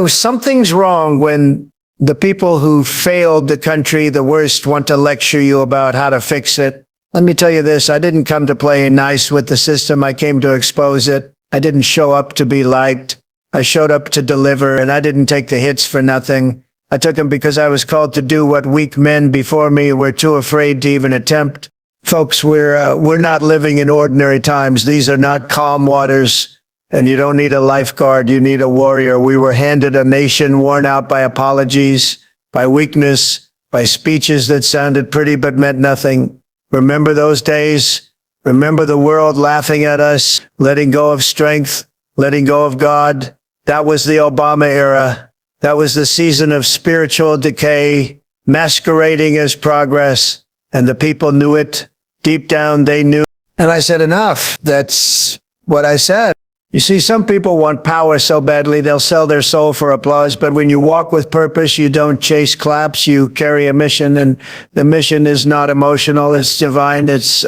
Something's wrong when the people who failed the country the worst want to lecture you about how to fix it. Let me tell you this, I didn't come to play nice with the system. I came to expose it. I didn't show up to be liked. I showed up to deliver, and I didn't take the hits for nothing. I took them because I was called to do what weak men before me were too afraid to even attempt. Folks, we're not living in ordinary times. These are not calm waters. And you don't need a lifeguard, you need a warrior. We were handed a nation worn out by apologies, by weakness, by speeches that sounded pretty but meant nothing. Remember those days? Remember the world laughing at us, letting go of strength, letting go of God? That was the Obama era. That was the season of spiritual decay, masquerading as progress. And the people knew it. Deep down, they knew. And I said, enough. That's what I said. You see, some people want power so badly they'll sell their soul for applause, but when you walk with purpose, you don't chase claps, you carry a mission, and the mission is not emotional, it's divine, it's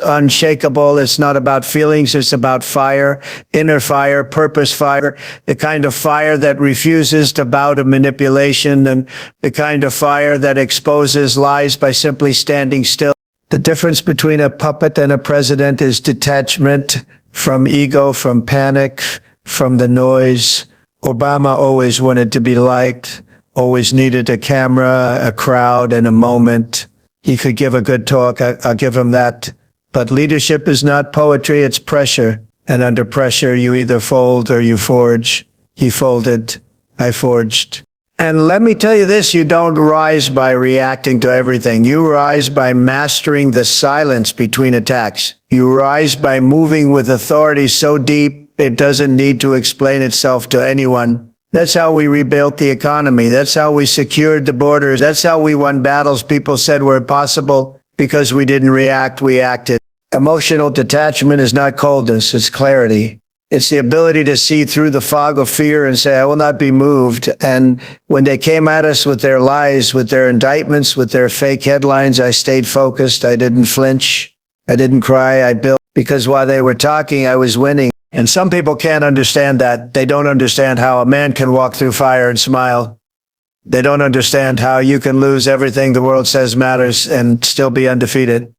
unshakable, it's not about feelings, it's about fire, inner fire, purpose fire, the kind of fire that refuses to bow to manipulation, and the kind of fire that exposes lies by simply standing still. The difference between a puppet and a president is detachment. From ego, from panic, from the noise. Obama always wanted to be liked, always needed a camera, a crowd, and a moment. He could give a good talk, I'll give him that. But leadership is not poetry, it's pressure. And under pressure, you either fold or you forge. He folded, I forged. And let me tell you this, you don't rise by reacting to everything. You rise by mastering the silence between attacks. You rise by moving with authority so deep it doesn't need to explain itself to anyone. That's how we rebuilt the economy. That's how we secured the borders. That's how we won battles people said were impossible because we didn't react, we acted. Emotional detachment is not coldness, it's clarity. It's the ability to see through the fog of fear and say, I will not be moved. And when they came at us with their lies, with their indictments, with their fake headlines, I stayed focused. I didn't flinch. I didn't cry. I built, because while they were talking, I was winning. And some people can't understand that. They don't understand how a man can walk through fire and smile. They don't understand how you can lose everything the world says matters and still be undefeated.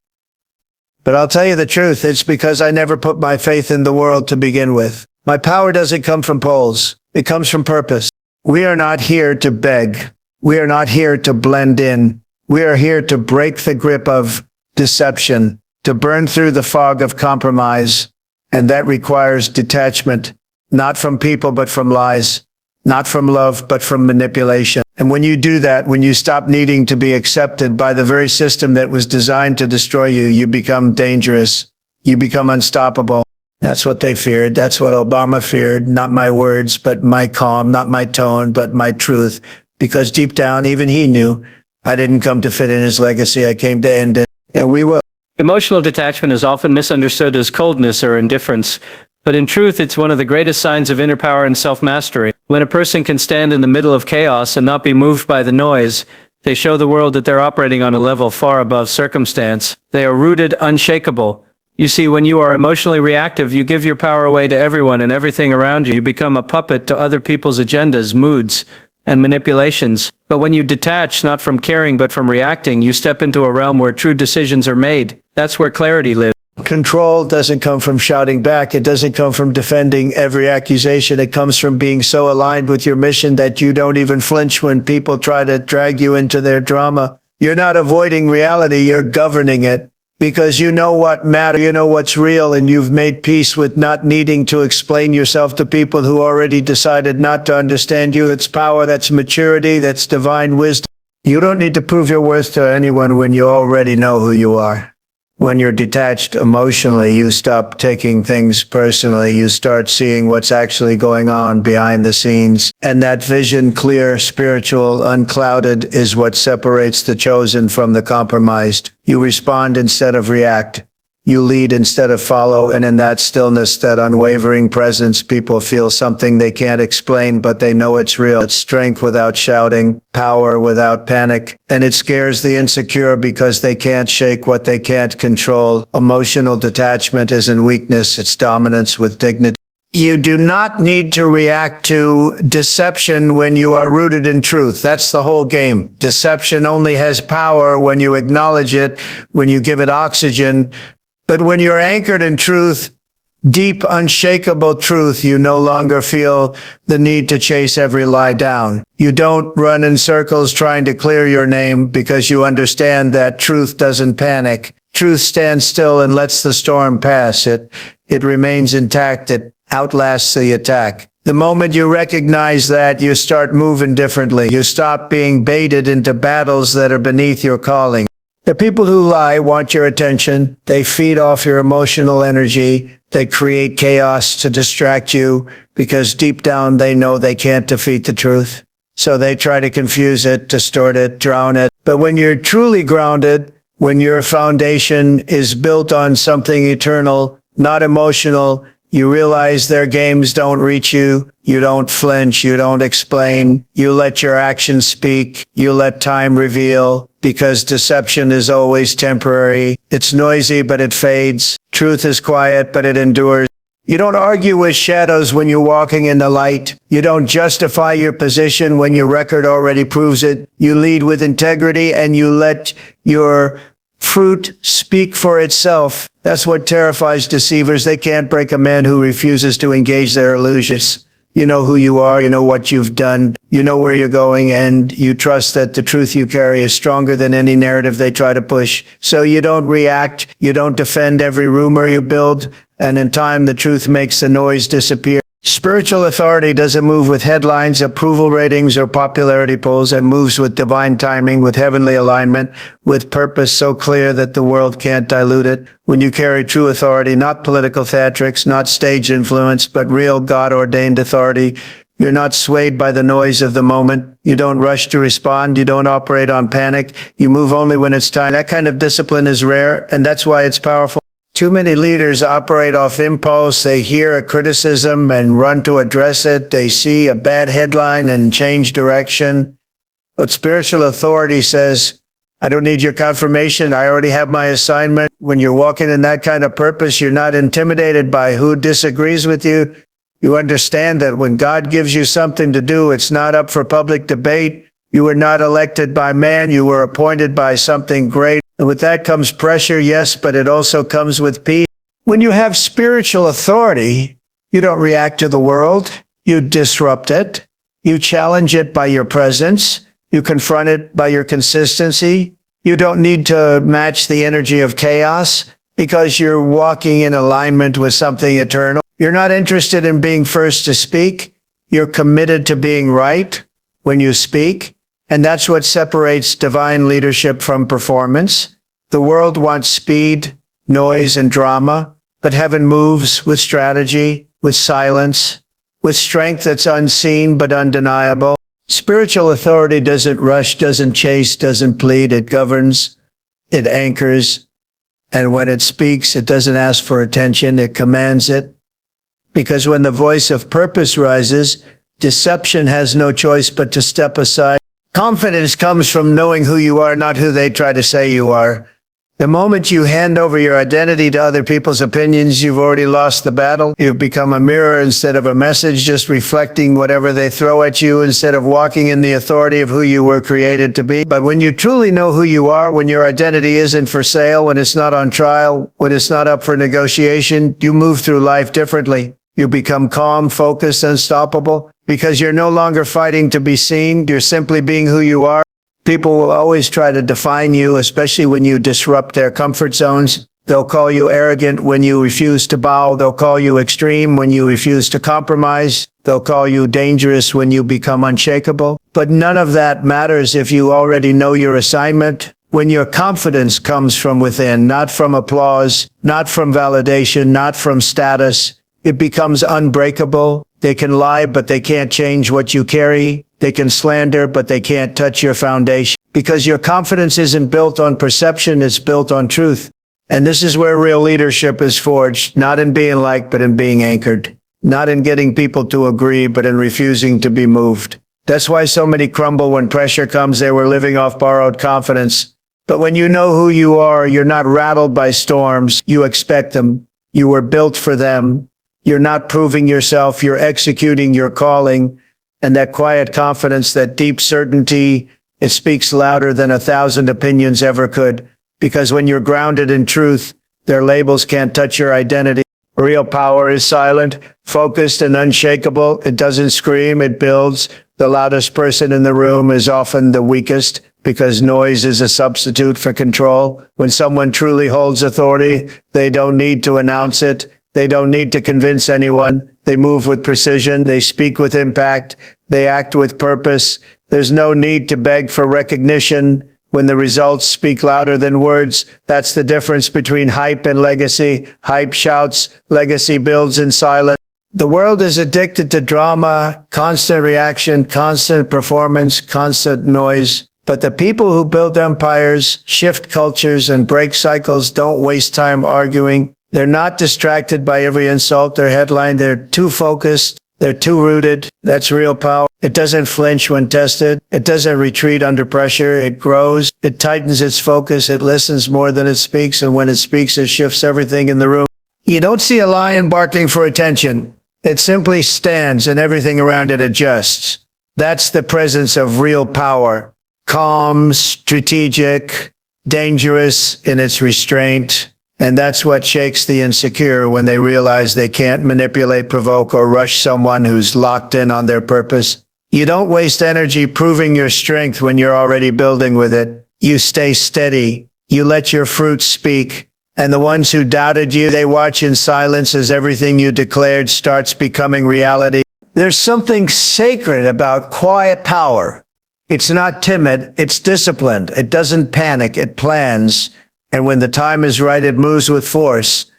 But I'll tell you the truth, it's because I never put my faith in the world to begin with. My power doesn't come from polls. It comes from purpose. We are not here to beg. We are not here to blend in. We are here to break the grip of deception, to burn through the fog of compromise. And that requires detachment, not from people, but from lies, not from love, but from manipulation. And when you do that, when you stop needing to be accepted by the very system that was designed to destroy you, you become dangerous. You become unstoppable. That's what they feared. That's what Obama feared. Not my words, but my calm, not my tone, but my truth. Because deep down, even he knew I didn't come to fit in his legacy. I came to end it. And we will. Emotional detachment is often misunderstood as coldness or indifference. But in truth, it's one of the greatest signs of inner power and self-mastery. When a person can stand in the middle of chaos and not be moved by the noise, they show the world that they're operating on a level far above circumstance. They are rooted, unshakable. You see, when you are emotionally reactive, you give your power away to everyone and everything around you. You become a puppet to other people's agendas, moods, and manipulations. But when you detach, not from caring but from reacting, you step into a realm where true decisions are made. That's where clarity lives. Control doesn't come from shouting back. It doesn't come from defending every accusation. It comes from being so aligned with your mission that you don't even flinch when people try to drag you into their drama. You're not avoiding reality, you're governing it. Because you know what matters, you know what's real, and you've made peace with not needing to explain yourself to people who already decided not to understand you. It's power, that's maturity, that's divine wisdom. You don't need to prove your worth to anyone when you already know who you are. When you're detached emotionally, you stop taking things personally. You start seeing what's actually going on behind the scenes. And that vision, clear, spiritual, unclouded, is what separates the chosen from the compromised. You respond instead of react. You lead instead of follow, and in that stillness, that unwavering presence, people feel something they can't explain, but they know it's real. It's strength without shouting, power without panic, and it scares the insecure because they can't shake what they can't control. Emotional detachment isn't weakness, it's dominance with dignity. You do not need to react to deception when you are rooted in truth. That's the whole game. Deception only has power when you acknowledge it, when you give it oxygen. But when you're anchored in truth, deep, unshakable truth, you no longer feel the need to chase every lie down. You don't run in circles trying to clear your name because you understand that truth doesn't panic. Truth stands still and lets the storm pass. It remains intact. It outlasts the attack. The moment you recognize that, you start moving differently. You stop being baited into battles that are beneath your calling. The people who lie want your attention. They feed off your emotional energy. They create chaos to distract you because deep down they know they can't defeat the truth. So they try to confuse it, distort it, drown it. But when you're truly grounded, when your foundation is built on something eternal, not emotional, you realize their games don't reach you. You don't flinch. You don't explain. You let your actions speak. You let time reveal, because deception is always temporary. It's noisy, but it fades. Truth is quiet, but it endures. You don't argue with shadows when you're walking in the light. You don't justify your position when your record already proves it. You lead with integrity and you let your fruit speak for itself. That's what terrifies deceivers. They can't break a man who refuses to engage their illusions. You know who you are, you know what you've done, you know where you're going, and you trust that the truth you carry is stronger than any narrative they try to push. So you don't react, you don't defend every rumor you build, and in time the truth makes the noise disappear. Spiritual authority doesn't move with headlines, approval ratings, or popularity polls. It moves with divine timing, with heavenly alignment, with purpose so clear that the world can't dilute it. When you carry true authority, not political theatrics, not stage influence, but real God-ordained authority, you're not swayed by the noise of the moment. You don't rush to respond. You don't operate on panic. You move only when it's time. That kind of discipline is rare, and that's why it's powerful. Too many leaders operate off impulse. They hear a criticism and run to address it. They see a bad headline and change direction. But spiritual authority says, I don't need your confirmation. I already have my assignment. When you're walking in that kind of purpose, you're not intimidated by who disagrees with you. You understand that when God gives you something to do, it's not up for public debate. You were not elected by man. You were appointed by something great. And with that comes pressure, yes, but it also comes with peace. When you have spiritual authority, you don't react to the world. You disrupt it. You challenge it by your presence. You confront it by your consistency. You don't need to match the energy of chaos because you're walking in alignment with something eternal. You're not interested in being first to speak. You're committed to being right when you speak. And that's what separates divine leadership from performance. The world wants speed, noise, and drama, but heaven moves with strategy, with silence, with strength that's unseen but undeniable. Spiritual authority doesn't rush, doesn't chase, doesn't plead. It governs, it anchors, and when it speaks, it doesn't ask for attention, it commands it. Because when the voice of purpose rises, deception has no choice but to step aside. Confidence comes from knowing who you are, not who they try to say you are. The moment you hand over your identity to other people's opinions, you've already lost the battle. You've become a mirror instead of a message, just reflecting whatever they throw at you instead of walking in the authority of who you were created to be. But when you truly know who you are, when your identity isn't for sale, when it's not on trial, when it's not up for negotiation, you move through life differently. You become calm, focused, unstoppable, because you're no longer fighting to be seen. You're simply being who you are. People will always try to define you, especially when you disrupt their comfort zones. They'll call you arrogant when you refuse to bow. They'll call you extreme when you refuse to compromise. They'll call you dangerous when you become unshakable. But none of that matters if you already know your assignment. When your confidence comes from within, not from applause, not from validation, not from status, it becomes unbreakable. They can lie, but they can't change what you carry. They can slander, but they can't touch your foundation. Because your confidence isn't built on perception, it's built on truth. And this is where real leadership is forged, not in being liked, but in being anchored. Not in getting people to agree, but in refusing to be moved. That's why so many crumble when pressure comes. They were living off borrowed confidence. But when you know who you are, you're not rattled by storms. You expect them. You were built for them. You're not proving yourself, you're executing your calling. And that quiet confidence, that deep certainty, it speaks louder than 1,000 opinions ever could. Because when you're grounded in truth, their labels can't touch your identity. Real power is silent, focused, and unshakable. It doesn't scream, it builds. The loudest person in the room is often the weakest, because noise is a substitute for control. When someone truly holds authority, they don't need to announce it. They don't need to convince anyone. They move with precision. They speak with impact. They act with purpose. There's no need to beg for recognition. When the results speak louder than words, that's the difference between hype and legacy. Hype shouts, legacy builds in silence. The world is addicted to drama, constant reaction, constant performance, constant noise. But the people who build empires, shift cultures, and break cycles don't waste time arguing. They're not distracted by every insult or headline. They're too focused. They're too rooted. That's real power. It doesn't flinch when tested. It doesn't retreat under pressure. It grows. It tightens its focus. It listens more than it speaks. And when it speaks, it shifts everything in the room. You don't see a lion barking for attention. It simply stands and everything around it adjusts. That's the presence of real power. Calm, strategic, dangerous in its restraint. And that's what shakes the insecure when they realize they can't manipulate, provoke, or rush someone who's locked in on their purpose. You don't waste energy proving your strength when you're already building with it. You stay steady. You let your fruit speak. And the ones who doubted you, they watch in silence as everything you declared starts becoming reality. There's something sacred about quiet power. It's not timid, it's disciplined. It doesn't panic, it plans. And when the time is right, it moves with force.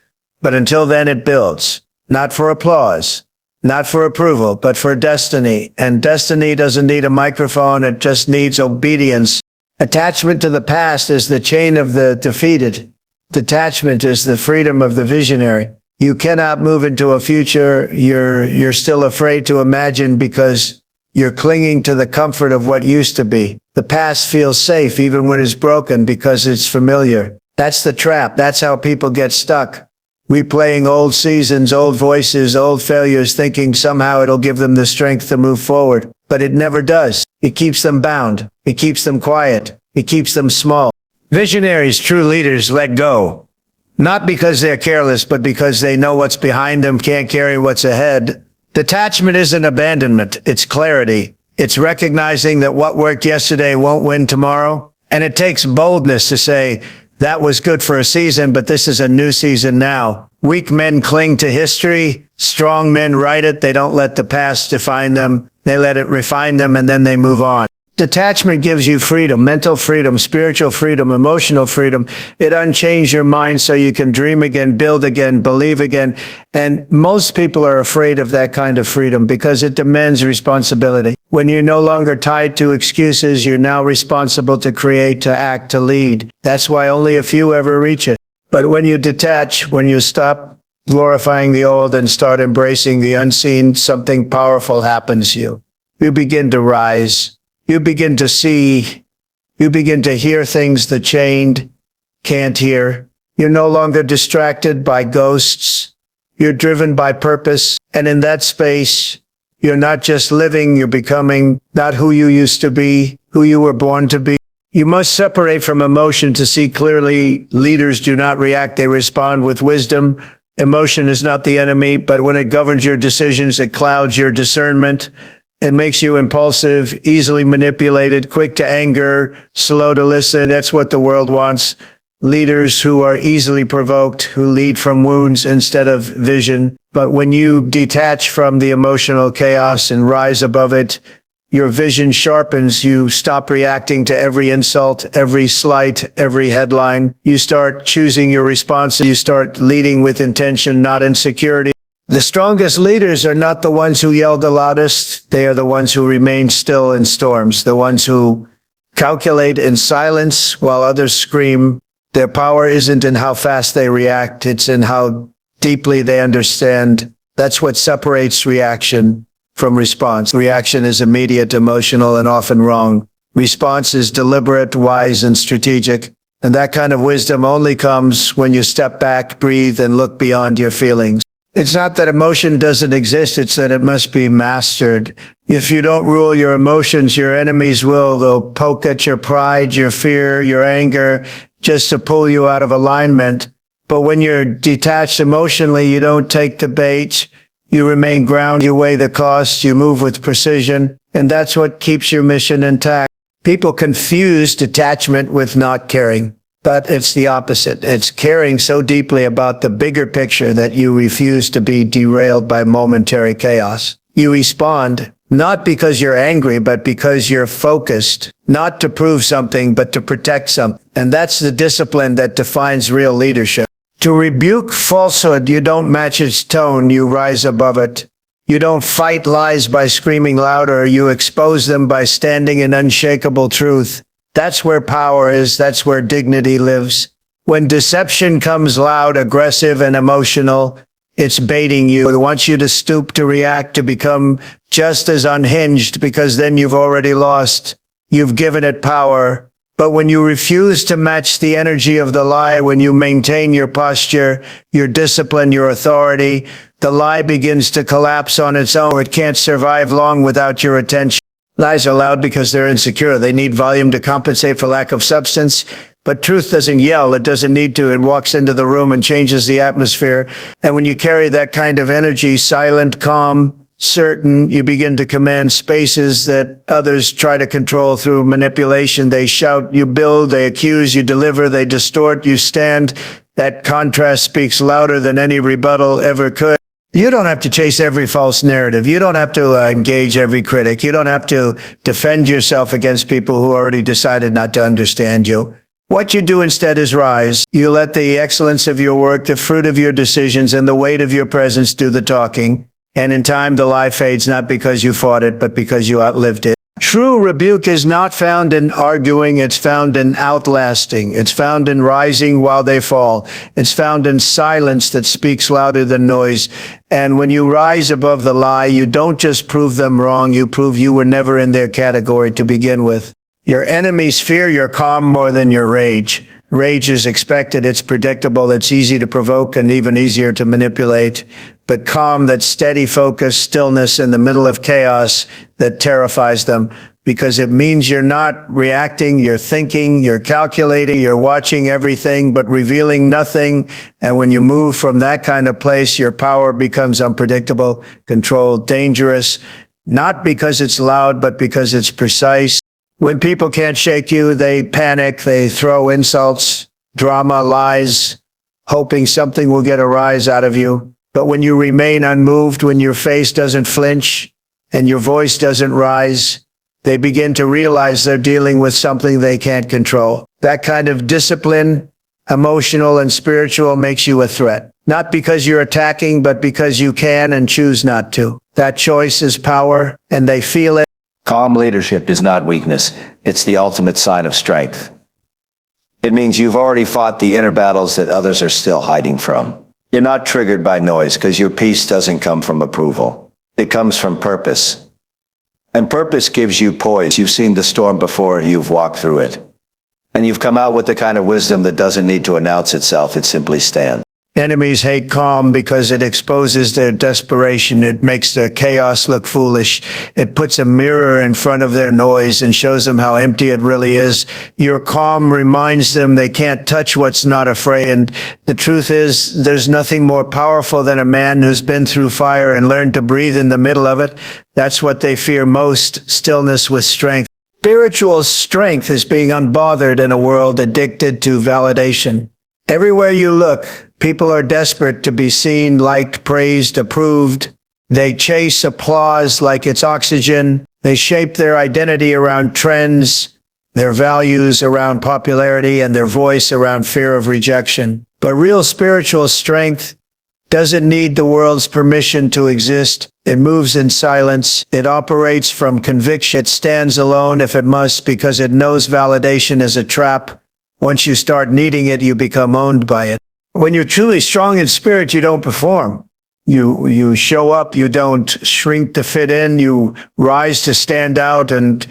But until then, it builds. Not for applause, not for approval, but for destiny. And destiny doesn't need a microphone, it just needs obedience. Attachment to the past is the chain of the defeated. Detachment is the freedom of the visionary. You cannot move into a future you're still afraid to imagine because you're clinging to the comfort of what used to be. The past feels safe even when it's broken because it's familiar. That's the trap. That's how people get stuck. Replaying old seasons, old voices, old failures, thinking somehow it'll give them the strength to move forward. But it never does. It keeps them bound. It keeps them quiet. It keeps them small. Visionaries, true leaders, let go. Not because they're careless, but because they know what's behind them can't carry what's ahead. Detachment isn't abandonment, it's clarity. It's recognizing that what worked yesterday won't win tomorrow. And it takes boldness to say, that was good for a season, but this is a new season now. Weak men cling to history. Strong men write it. They don't let the past define them. They let it refine them, and then they move on. Detachment gives you freedom, mental freedom, spiritual freedom, emotional freedom. It unchains your mind so you can dream again, build again, believe again. And most people are afraid of that kind of freedom because it demands responsibility. When you're no longer tied to excuses, you're now responsible to create, to act, to lead. That's why only a few ever reach it. But when you detach, when you stop glorifying the old and start embracing the unseen, something powerful happens to you. You begin to rise. You begin to see, you begin to hear things the chained can't hear. You're no longer distracted by ghosts. You're driven by purpose. And in that space, you're not just living, you're becoming not who you used to be, who you were born to be. You must separate from emotion to see clearly. Leaders do not react, they respond with wisdom. Emotion is not the enemy, but when it governs your decisions, it clouds your discernment. It makes you impulsive, easily manipulated, quick to anger, slow to listen. That's what the world wants. Leaders who are easily provoked, who lead from wounds instead of vision. But when you detach from the emotional chaos and rise above it, your vision sharpens. You stop reacting to every insult, every slight, every headline. You start choosing your response. You start leading with intention, not insecurity. The strongest leaders are not the ones who yell the loudest. They are the ones who remain still in storms, the ones who calculate in silence while others scream. Their power isn't in how fast they react, it's in how deeply they understand. That's what separates reaction from response. Reaction is immediate, emotional, and often wrong. Response is deliberate, wise, and strategic. And that kind of wisdom only comes when you step back, breathe, and look beyond your feelings. It's not that emotion doesn't exist, it's that it must be mastered. If you don't rule your emotions, your enemies will. They'll poke at your pride, your fear, your anger, just to pull you out of alignment. But when you're detached emotionally, you don't take the bait. You remain grounded, you weigh the cost, you move with precision, and that's what keeps your mission intact. People confuse detachment with not caring, but it's the opposite. It's caring so deeply about the bigger picture that you refuse to be derailed by momentary chaos. You respond not because you're angry, but because you're focused, not to prove something, but to protect something. And that's the discipline that defines real leadership. To rebuke falsehood, you don't match its tone, you rise above it. You don't fight lies by screaming louder, you expose them by standing in unshakable truth. That's where power is, that's where dignity lives. When deception comes loud, aggressive, and emotional, it's baiting you. It wants you to stoop to react, to become just as unhinged, because then you've already lost. You've given it power. But when you refuse to match the energy of the lie, when you maintain your posture, your discipline, your authority, the lie begins to collapse on its own. It can't survive long without your attention. Lies are loud because they're insecure. They need volume to compensate for lack of substance. But truth doesn't yell. It doesn't need to. It walks into the room and changes the atmosphere. And when you carry that kind of energy, silent, calm, certain, you begin to command spaces that others try to control through manipulation. They shout, you build, they accuse, you deliver, they distort, you stand. That contrast speaks louder than any rebuttal ever could. You don't have to chase every false narrative. You don't have to engage every critic. You don't have to defend yourself against people who already decided not to understand you. What you do instead is rise. You let the excellence of your work, the fruit of your decisions, and the weight of your presence do the talking. And in time, the lie fades not because you fought it, but because you outlived it. True rebuke is not found in arguing. It's found in outlasting. It's found in rising while they fall. It's found in silence that speaks louder than noise. And when you rise above the lie, you don't just prove them wrong. You prove you were never in their category to begin with. Your enemies fear your calm more than your rage. Rage is expected, it's predictable, it's easy to provoke and even easier to manipulate. But calm, that steady focus, stillness in the middle of chaos that terrifies them, because it means you're not reacting, you're thinking, you're calculating, you're watching everything but revealing nothing. And when you move from that kind of place, your power becomes unpredictable, controlled, dangerous, not because it's loud, but because it's precise. When people can't shake you, they panic, they throw insults, drama, lies, hoping something will get a rise out of you. But when you remain unmoved, when your face doesn't flinch and your voice doesn't rise, they begin to realize they're dealing with something they can't control. That kind of discipline, emotional and spiritual, makes you a threat. Not because you're attacking, but because you can and choose not to. That choice is power, and they feel it. Calm leadership is not weakness. It's the ultimate sign of strength. It means you've already fought the inner battles that others are still hiding from. You're not triggered by noise because your peace doesn't come from approval. It comes from purpose. And purpose gives you poise. You've seen the storm before, you've walked through it. And you've come out with the kind of wisdom that doesn't need to announce itself, it simply stands. Enemies hate calm because it exposes their desperation. It makes their chaos look foolish. It puts a mirror in front of their noise and shows them how empty it really is. Your calm reminds them they can't touch what's not afraid. And the truth is, there's nothing more powerful than a man who's been through fire and learned to breathe in the middle of it. That's what they fear most, stillness with strength. Spiritual strength is being unbothered in a world addicted to validation. Everywhere you look, people are desperate to be seen, liked, praised, approved. They chase applause like it's oxygen. They shape their identity around trends, their values around popularity, and their voice around fear of rejection. But real spiritual strength doesn't need the world's permission to exist. It moves in silence. It operates from conviction. It stands alone if it must, because it knows validation is a trap. Once you start needing it, you become owned by it. When you're truly strong in spirit, you don't perform. You show up, you don't shrink to fit in, you rise to stand out. And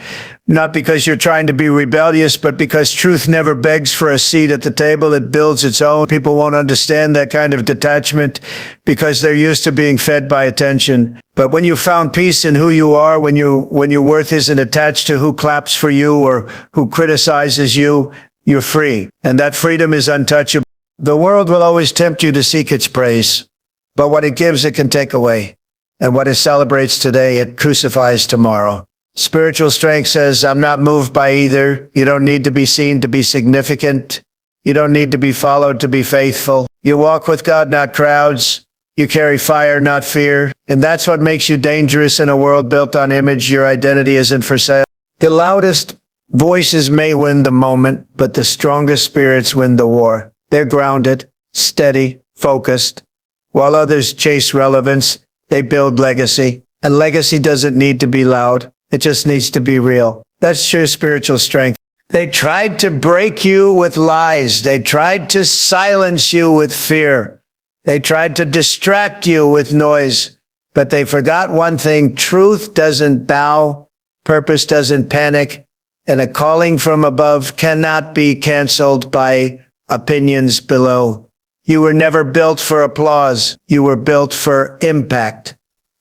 not because you're trying to be rebellious, but because truth never begs for a seat at the table. It builds its own. People won't understand that kind of detachment because they're used to being fed by attention. But when you found peace in who you are, when your worth isn't attached to who claps for you or who criticizes you, you're free. And that freedom is untouchable. The world will always tempt you to seek its praise, but what it gives, it can take away. And what it celebrates today, it crucifies tomorrow. Spiritual strength says, I'm not moved by either. You don't need to be seen to be significant. You don't need to be followed to be faithful. You walk with God, not crowds. You carry fire, not fear. And that's what makes you dangerous in a world built on image. Your identity isn't for sale. The loudest voices may win the moment, but the strongest spirits win the war. They're grounded, steady, focused. While others chase relevance, they build legacy. And legacy doesn't need to be loud. It just needs to be real. That's true spiritual strength. They tried to break you with lies. They tried to silence you with fear. They tried to distract you with noise. But they forgot one thing. Truth doesn't bow. Purpose doesn't panic. And a calling from above cannot be canceled by opinions below. You were never built for applause. You were built for impact,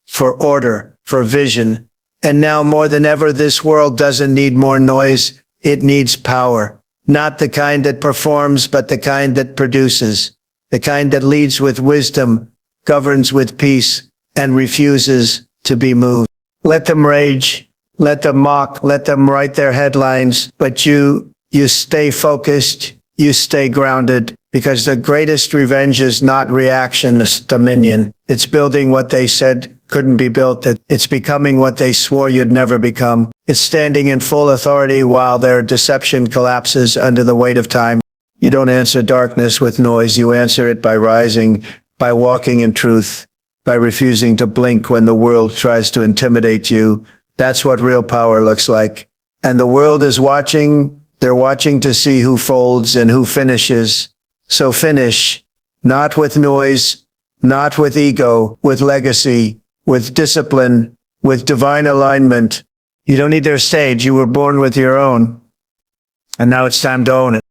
for order, for vision. And now more than ever, this world doesn't need more noise. It needs power. Not the kind that performs, but the kind that produces. The kind that leads with wisdom, governs with peace, and refuses to be moved. Let them rage. Let them mock. Let them write their headlines. But you stay focused. You stay grounded. Because the greatest revenge is not reaction, it's dominion. It's building what they said couldn't be built. It's becoming what they swore you'd never become. It's standing in full authority while their deception collapses under the weight of time. You don't answer darkness with noise. You answer it by rising, by walking in truth, by refusing to blink when the world tries to intimidate you. That's what real power looks like. And the world is watching. They're watching to see who folds and who finishes. So finish, not with noise, not with ego, with legacy, with discipline, with divine alignment. You don't need their stage. You were born with your own. And now it's time to own it.